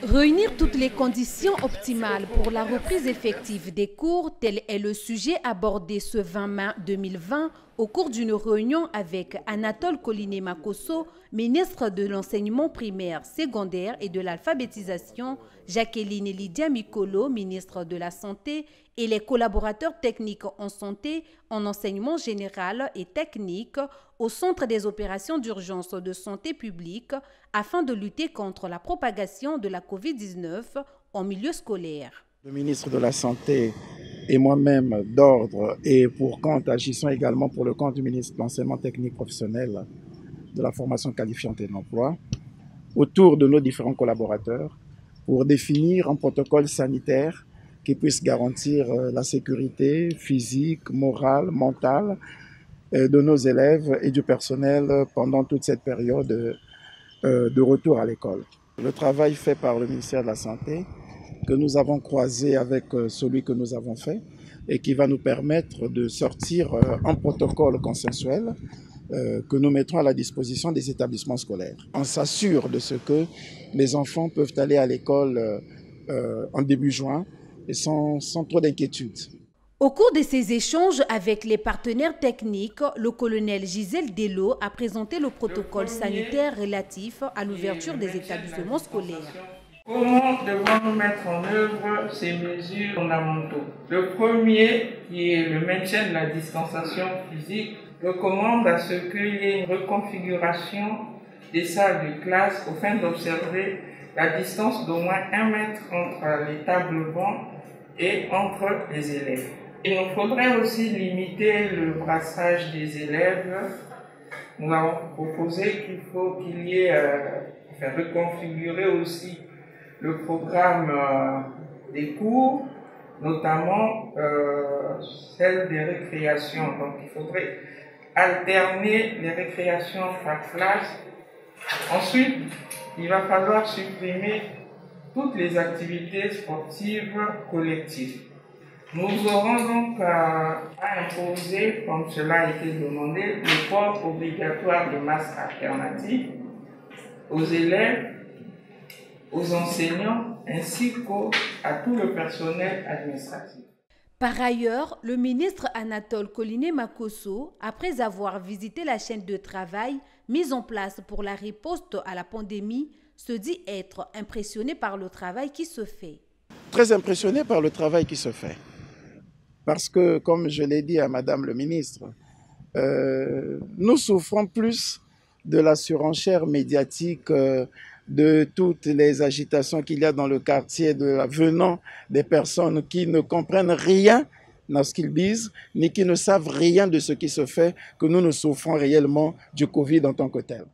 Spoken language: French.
Réunir toutes les conditions optimales pour la reprise effective des cours, tel est le sujet abordé ce 20 mai 2020 au cours d'une réunion avec Anatole Koliné-Makosso, ministre de l'enseignement primaire, secondaire et de l'alphabétisation, Jacqueline Lydia Mikolo, ministre de la Santé, et les collaborateurs techniques en santé, en enseignement général et technique au Centre des opérations d'urgence de santé publique afin de lutter contre la propagation de la COVID-19 en milieu scolaire. Le ministre de la Santé et moi-même d'ordre et pour compte, agissons également pour le compte du ministre de l'enseignement technique professionnel, de la formation qualifiante et de l'emploi, autour de nos différents collaborateurs pour définir un protocole sanitaire qui puisse garantir la sécurité physique, morale, mentale de nos élèves et du personnel pendant toute cette période de retour à l'école. Le travail fait par le ministère de la Santé, que nous avons croisé avec celui que nous avons fait et qui va nous permettre de sortir un protocole consensuel que nous mettrons à la disposition des établissements scolaires. On s'assure de ce que les enfants peuvent aller à l'école en début juin et sans trop d'inquiétude. Au cours de ces échanges avec les partenaires techniques, le colonel Gisèle Dello a présenté le protocole sanitaire relatif à l'ouverture des établissements scolaires. Comment devons-nous mettre en œuvre ces mesures fondamentaux? Le premier, qui est le maintien de la distanciation physique, recommande à ce qu'il y ait une reconfiguration des salles de classe afin d'observer la distance d'au moins 1 mètre entre les tables bancs et entre les élèves. Il nous faudrait aussi limiter le brassage des élèves. Nous avons proposé qu'il faut qu'il y ait, reconfigurer aussi le programme des cours, notamment celle des récréations. Donc il faudrait alterner les récréations par classe. Ensuite, il va falloir supprimer toutes les activités sportives collectives. Nous aurons donc à imposer, comme cela a été demandé, le port obligatoire de masques alternatifs aux élèves, aux enseignants ainsi qu'à tout le personnel administratif. Par ailleurs, le ministre Anatole Koliné-Makosso, après avoir visité la chaîne de travail mise en place pour la riposte à la pandémie, se dit être impressionné par le travail qui se fait. Très impressionné par le travail qui se fait. Parce que, comme je l'ai dit à Madame le ministre, nous souffrons plus de la surenchère médiatique, de toutes les agitations qu'il y a dans le quartier, venant des personnes qui ne comprennent rien dans ce qu'ils disent, ni qui ne savent rien de ce qui se fait, que nous souffrons réellement du Covid en tant que tel.